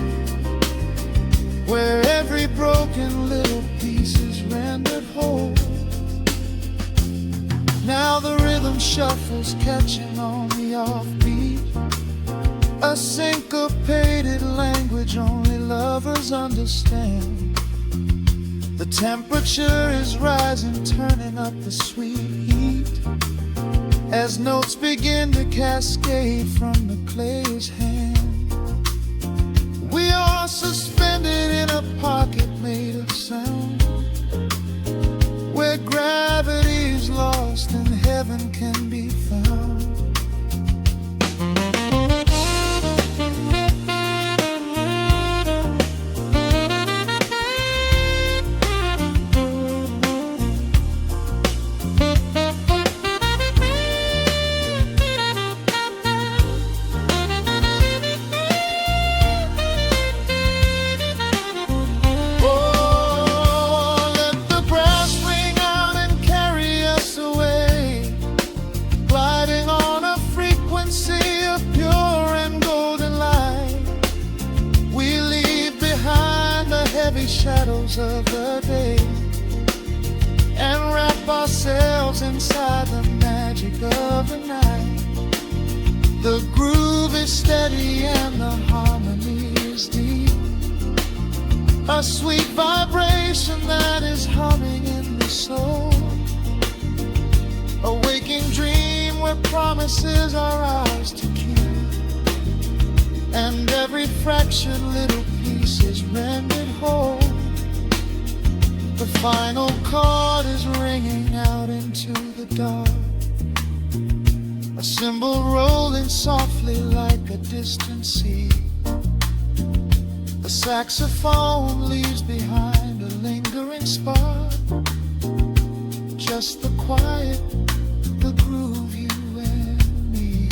S2: where every broken little piece is rendered whole. Now the rhythm shuffles, catching on the offbeat. A syncopated language only lovers understand. The temperature is rising, turning up the sweet heat, as notes begin to cascade from the clay's hand. We are suspended in a pocket made of sound, where gravity is lost and heaven can be found. Shadows of the day, and wrap ourselves inside the magic of the night. The groove is steady and the harmony is deep. A sweet vibration that is humming in the soul. A waking dream where promises are ours to keep, and every fractured little piece is rendered whole. The final chord is ringing out into the dark, a cymbal rolling softly like a distant sea. The saxophone leaves behind a lingering spark, just the quiet, the groove, you and me.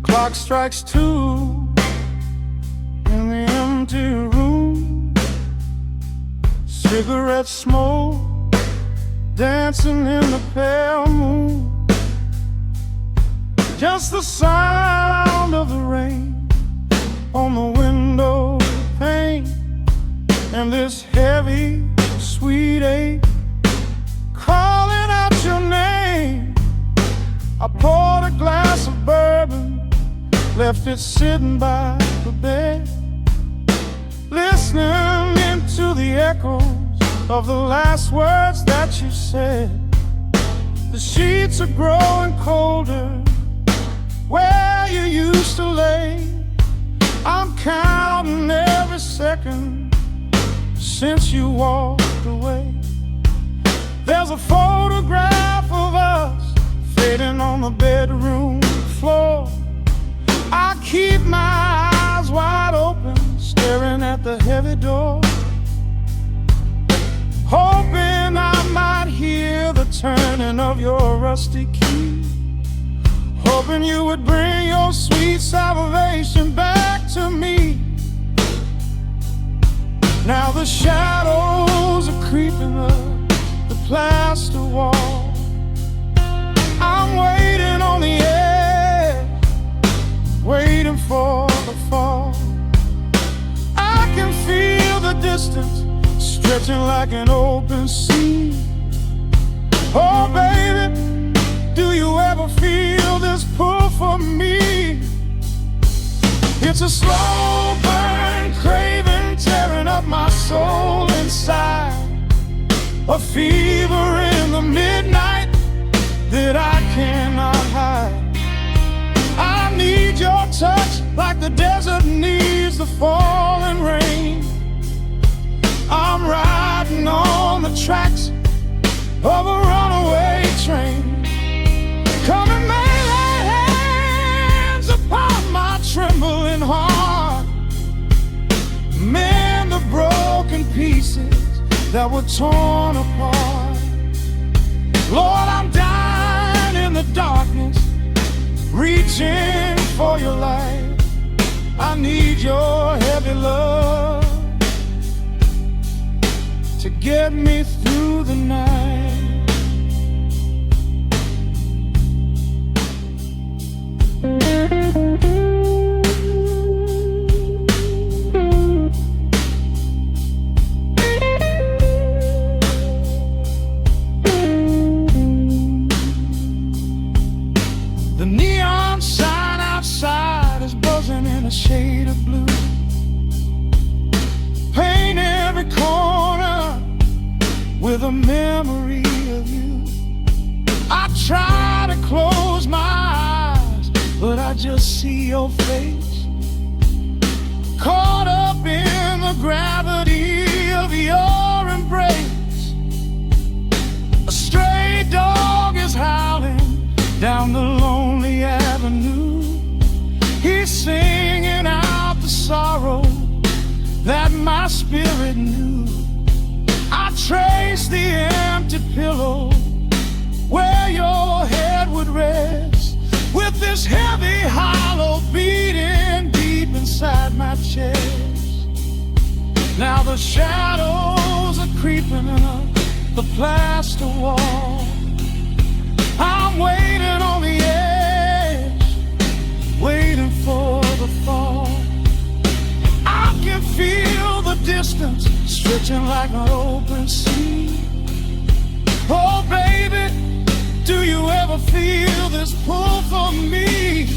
S2: Clock strikes 2 in the empty room. Cigarette smoke dancing in the pale moon. Just the sound of the rain on the window pane, and this heavy, sweet ache calling out your name. I poured a glass of bourbon, left it sitting by the bed, listening into the echoes of the last words that you said. The sheets are growing colder where you used to lay. I'm counting every second since you walked away. There's a photograph of us fading on the bedroom floor.
S3: I keep my eyes wide open, staring at the heavy door, hoping I might hear the turning of your rusty key, hoping you would bring your sweet salvation back to me. Now the shadows are creeping up the plaster wall. I'm waiting on the edge, waiting for the fall. I can feel the distance stretching like an open sea. Oh baby, do you ever feel this pull for me? It's a slow burn craving tearing up my soul inside, a fever in the midnight that I cannot hide. I need your touch like the desert needs the falling rain. I'm riding on the tracks of a runaway train. Come and lay hands upon my trembling heart, mend the broken pieces that were torn apart. Lord, I'm dying in the darkness, reaching for your light. I need your heavy love to get me through the night. The neon sign outside is buzzing in a shade of blue. Paint every corner with a memory of you. I try to close my eyes, but I just see your face, caught up in the gravity of your embrace. A stray dog is howling down the lonely avenue. He's singing out the sorrow that my spirit knew. I trace the empty pillow where your head would rest, with this heavy hollow beating deep inside my chest. Now the shadows are creeping up the plaster wall. I'm waiting on the edge, waiting for the fall. I can feel the distance stretching like an open sea. Oh baby, do you ever feel this pull for me?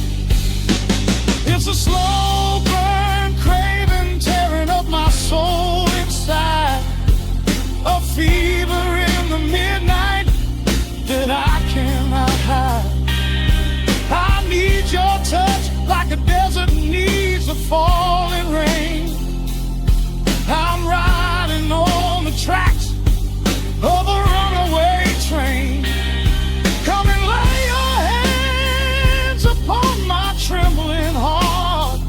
S3: It's a slow burn craving tearing up my soul inside, a fever in the midnight that I cannot hide. I need your touch like a desert needs a falling rain. I'm riding on the tracks of a runaway train. Come and lay your hands upon my trembling heart,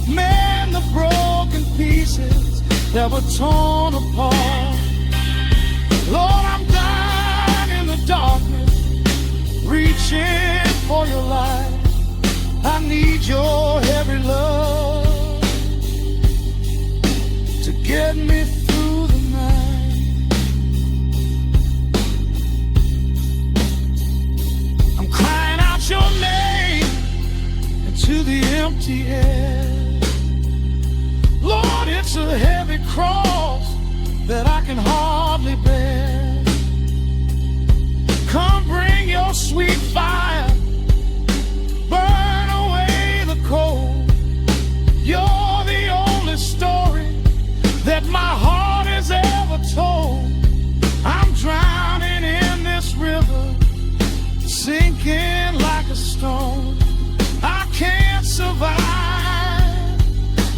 S3: mend the broken pieces that were torn apart. Lord, I'm dying in the darkness, reaching for your light. I need your heavy love to get me through the night. I'm crying out your name into the empty air. Lord, it's a heavy cross that I can hardly bear. Come bring your sweet fire, burn away the cold. You're the only story that my heart has ever told. I'm drowning in this river, sinking like a stone. I can't survive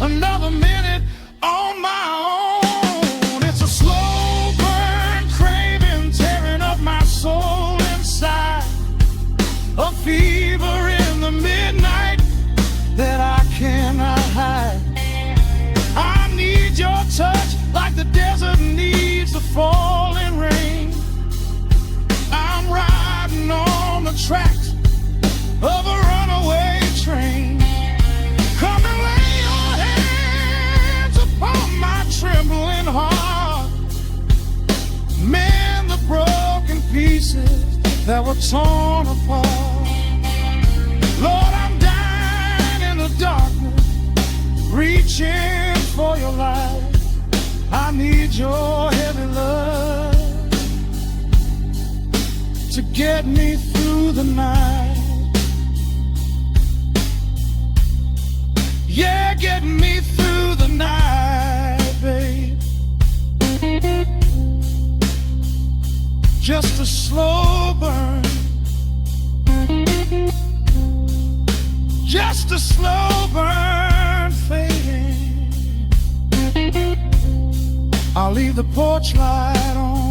S3: another minute on my own. It's a slow burn craving tearing up my soul inside, tracks of a runaway train. Come and lay your hands upon my trembling heart. Mend the broken pieces that were torn apart. Lord, I'm dying in the darkness, reaching for your light. I need your heavy love to get me through the night. Yeah, get me through the night, babe. Just a slow burn, just a slow burn fading. I'll leave the porch light on.